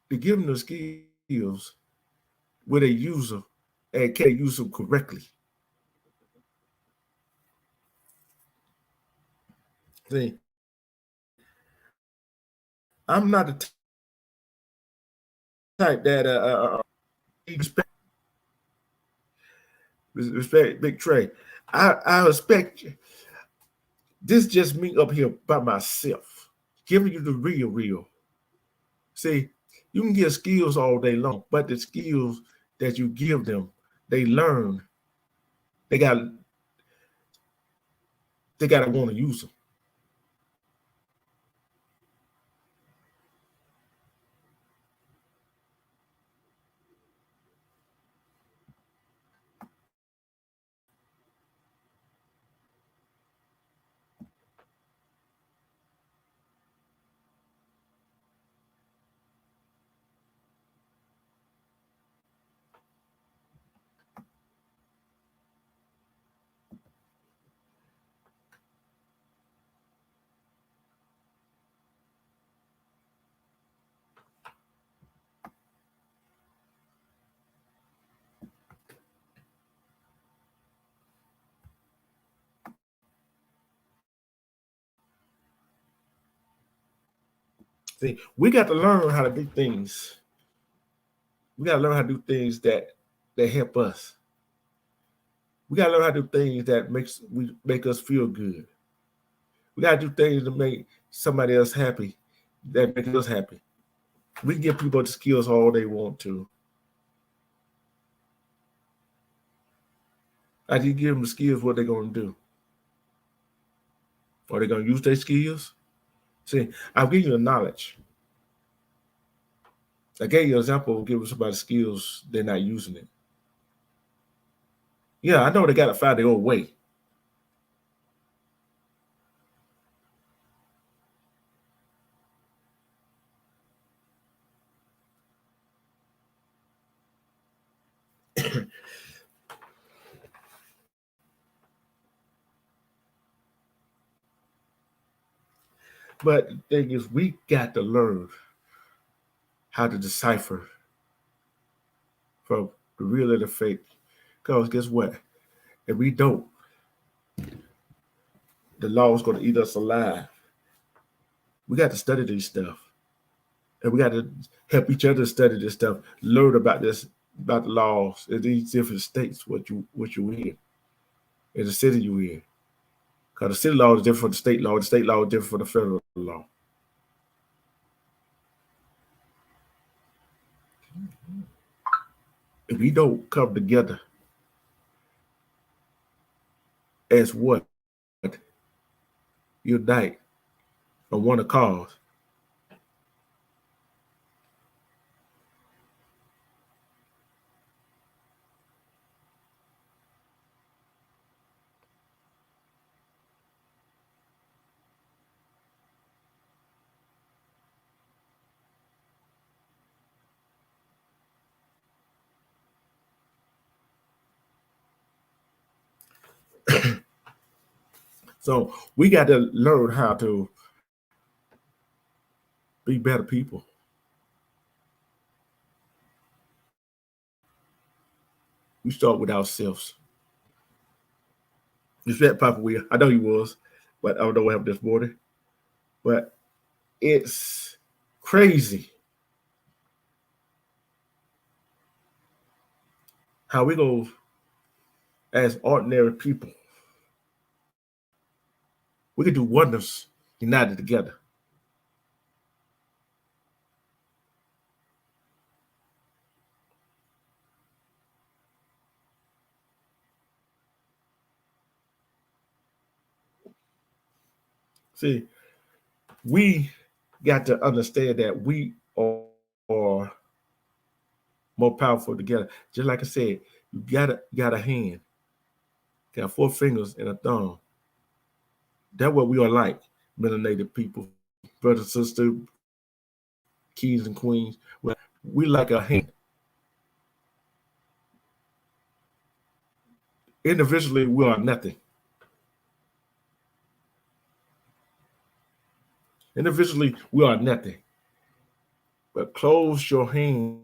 to give them the skills where they use them and can they use them correctly. See, I'm not the type that respect Big Trey. I expect you. This just me up here by myself, giving you the real. See, you can get skills all day long, but the skills that you give them, they learn. They got they got to want to use them. See, we got to learn how to do things. We got to learn how to do things that help us. We got to learn how to do things that make us feel good. We got to do things to make somebody else happy, that make us happy. We can give people the skills all they want to. I just give them the skills, what they're going to do. Are they going to use their skills? See, I'll give you the knowledge. I gave you an example of giving somebody skills, they're not using it. Yeah, I know they got to find their own way. But the thing is, we got to learn how to decipher from the real and the fake. Because guess what? If we don't, the law is going to eat us alive. We got to study these stuff. And we got to help each other study this stuff, learn about this, about the laws in these different states, what you in the city you in. Because the city law is different from the state law is different from the federal law. If we don't come together as what? Unite on one cause. So we got to learn how to be better people. We start with ourselves. You said Papa Will. I know he was, but I don't know what happened this morning. But it's crazy how we go as ordinary people. We can do wonders united together. See, we got to understand that we are more powerful together. Just like I said, you got a hand, got 4 fingers and a thumb. That's what we are like, melanated people, brothers, sisters, kings and queens. We like a hand. Individually, we are nothing. Individually, we are nothing. But close your hand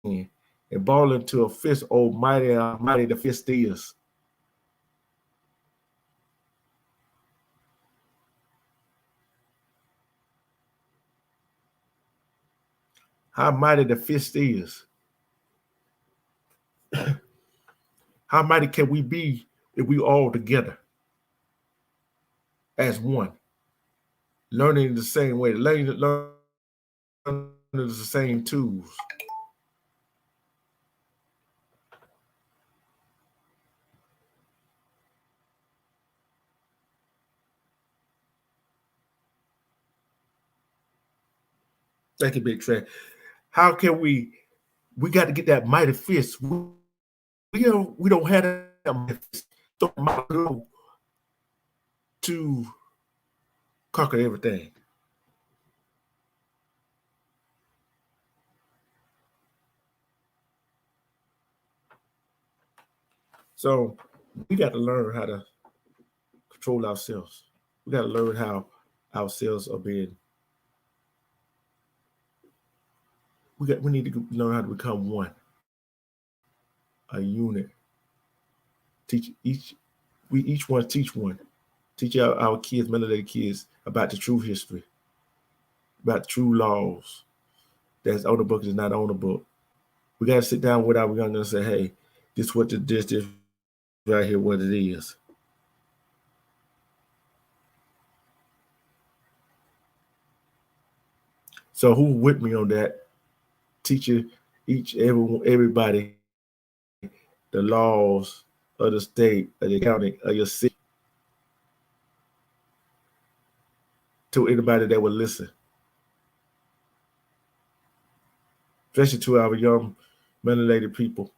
and ball into a fist. Oh, mighty the fist is. How mighty the fist is. How mighty can we be if we all together as one, learning the same way, learning the same tools. That can be track. How can we got to get that mighty fist. We don't have that mighty fist. To conquer everything. So we got to learn how to control ourselves. We got to learn how ourselves are being. We need to learn how to become one, a unit. Teach each one teach one. Teach our kids, melanated kids, about the true history, about the true laws that's on the book is not on the book. We got to sit down with our young and say, hey, this what this right here, what it is. So who with me on that? Teaching everybody the laws of the state, of the county, of your city, to anybody that would listen, especially to our young melanated people,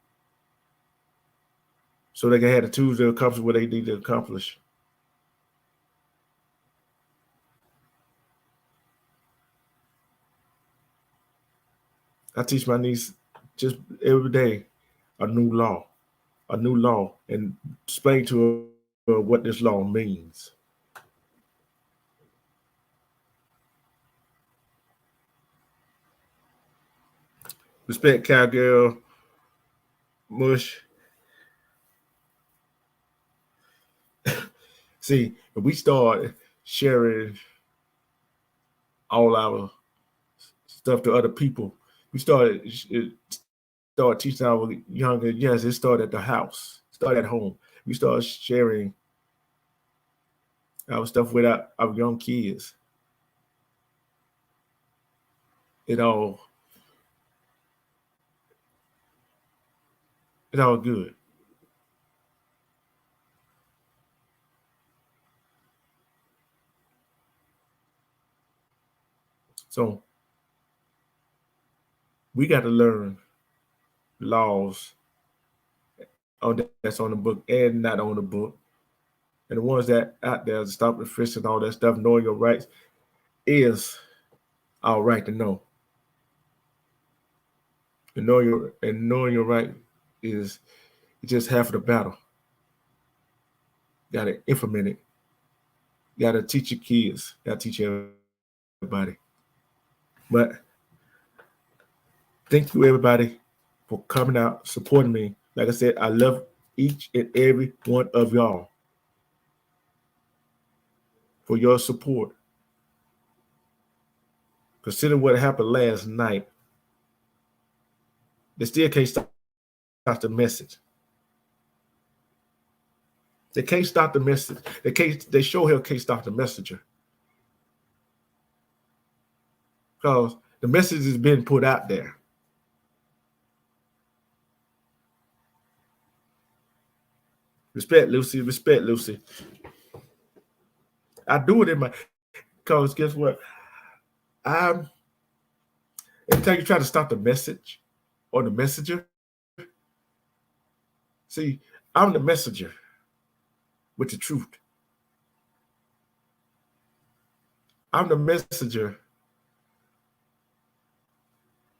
so they can have the tools to accomplish what they need to accomplish. I teach my niece just every day a new law, and explain to her what this law means. Respect, cowgirl, mush. See, if we start sharing all our stuff to other people, we start teaching our younger. Yes, it started at the house, start at home. We start sharing our stuff with our young kids. It all it's all good. So we got to learn laws that's on the book and not on the book. And the ones that out there to stop the frisk and all that stuff, knowing your rights is our right to know. And knowing your right is just half of the battle. You gotta implement it. You gotta teach your kids. You gotta teach everybody. But thank you everybody for coming out, supporting me. Like I said, I love each and every one of y'all for your support. Consider what happened last night. They still can't stop the message. They can't stop the message. They sure hell can't stop the messenger. Because the message has been put out there. Respect, Lucy. Respect, Lucy. I do it in my because guess what? I'm every time you try to stop the message or the messenger. See, I'm the messenger with the truth. I'm the messenger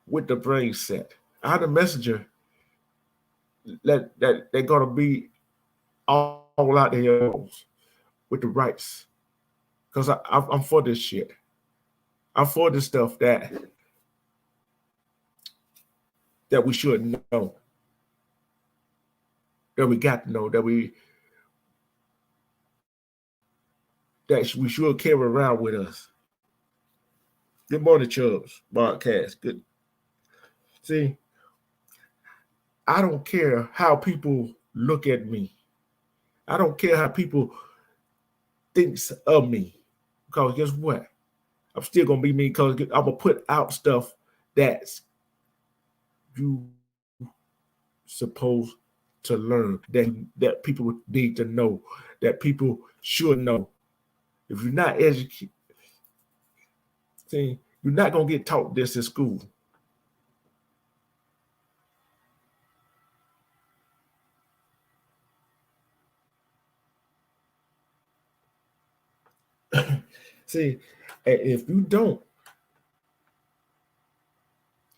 with the brain set. I'm the messenger that they're gonna be all out there with the rights. Because I'm for this shit. I'm for this stuff that we should know, that we got to know, that we should carry around with us. Good morning, Chubbs. Broadcast. Good. See, I don't care how people look at me. I don't care how people thinks of me, because guess what? I'm still gonna be me, because I'm gonna put out stuff that's you supposed to learn, that people need to know, that people should know. If you're not educated, see, you're not gonna get taught this in school. See, if you don't,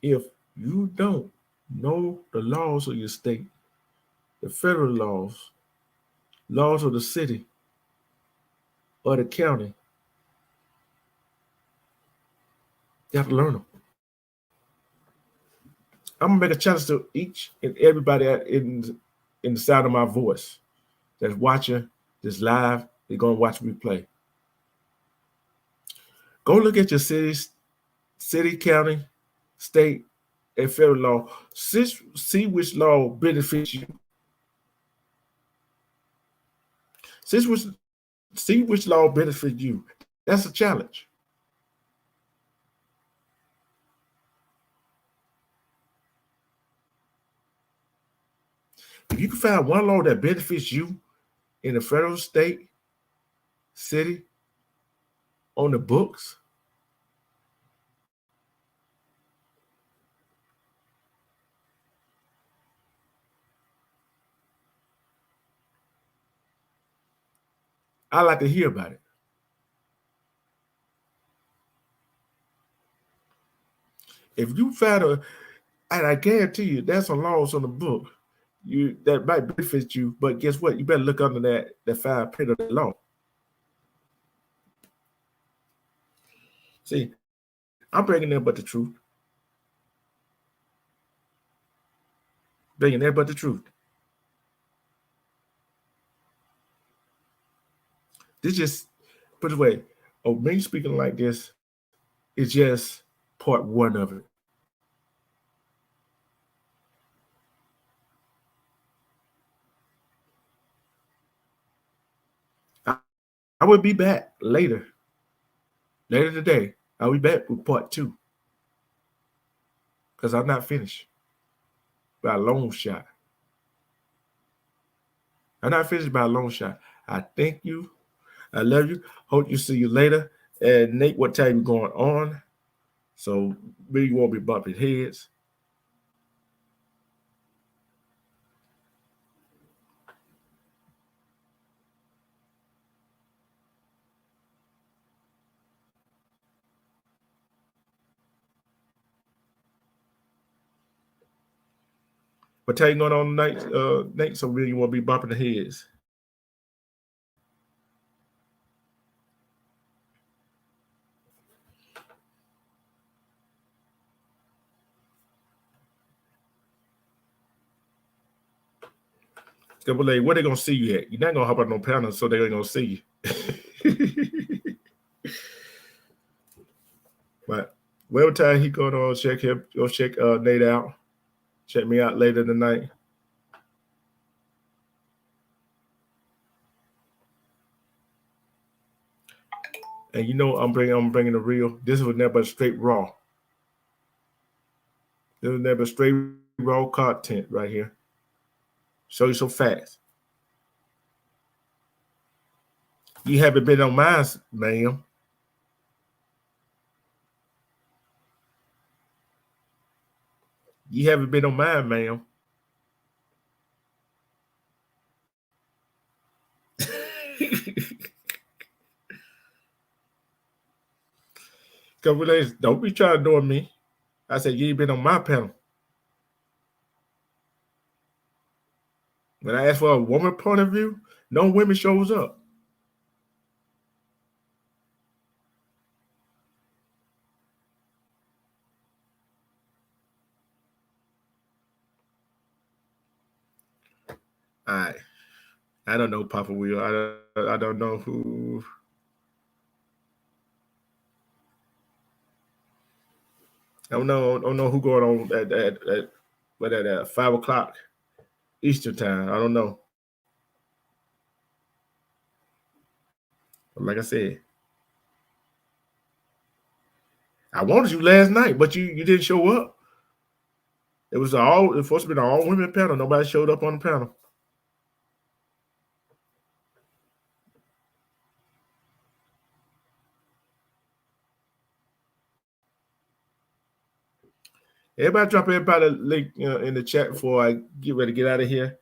if you don't know the laws of your state, the federal laws, laws of the city or the county, you have to learn them. I'm gonna make a challenge to each and everybody in the sound of my voice that's watching this live. They're gonna watch me play. Go look at your city, county, state, and federal law. See which law benefits you. See which law benefits you. That's a challenge. If you can find one law that benefits you in the federal, state, city, on the books, I like to hear about it. If you find and I guarantee you, there's some laws on the book that might benefit you, but guess what? You better look under that fine print of the law. See, I'm bringing there but the truth. Bringing there but the truth. This just put it away. Oh, me speaking like this is just part one of it. I will be back later today. I'll be back with part two, because I'm not finished by a long shot. I'm not finished by a long shot. I thank you. I love you. Hope you see you later. And Nate, what time you going on? So we won't be bumping heads. What time you going on tonight, Nate? So we won't be bumping the heads. Where they gonna see you at? You're not gonna hop on no panel, so they're gonna see you. But whatever time he going on, check him. Go check Nate out. Check me out later tonight. And you know I'm bringing the real. This was never straight raw. This was never straight raw content right here. Show you so fast. You haven't been on mine, ma'am. You haven't been on mine, ma'am. Don't be trying to door me. I said, you ain't been on my panel. When I ask for a woman point of view, no women shows up. I don't know, Papa Will. I don't know who. I don't know who going on at 5 o'clock Eastern time. I don't know. Like I said, I wanted you last night, but you didn't show up. It was supposed to be an all women panel. Nobody showed up on the panel. Everybody drop everybody link in the chat before I get ready to get out of here.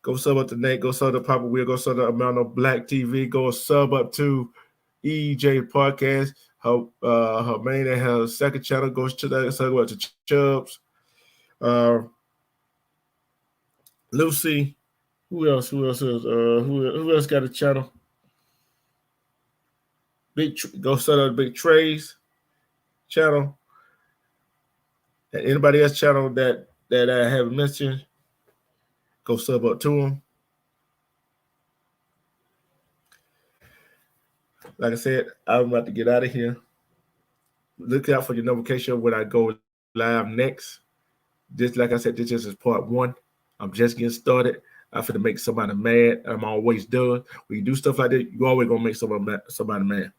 Go sub up to Nate. Go sub to Papa Will. Go sub to Amount of Black TV. Go sub up to EJ Podcast. Her main and her second channel goes to that. Sub up to Chubbs. Lucy. Who else? Who else got a channel? Go sub up to Big Trey's channel. And anybody else channel that I haven't mentioned, go sub up to them. Like I said, I'm about to get out of here. Look out for your notification when I go live next. Just like I said, this is part 1. I'm just getting started. I'm finna make somebody mad. I'm always done. When you do stuff like that, you always gonna make somebody mad.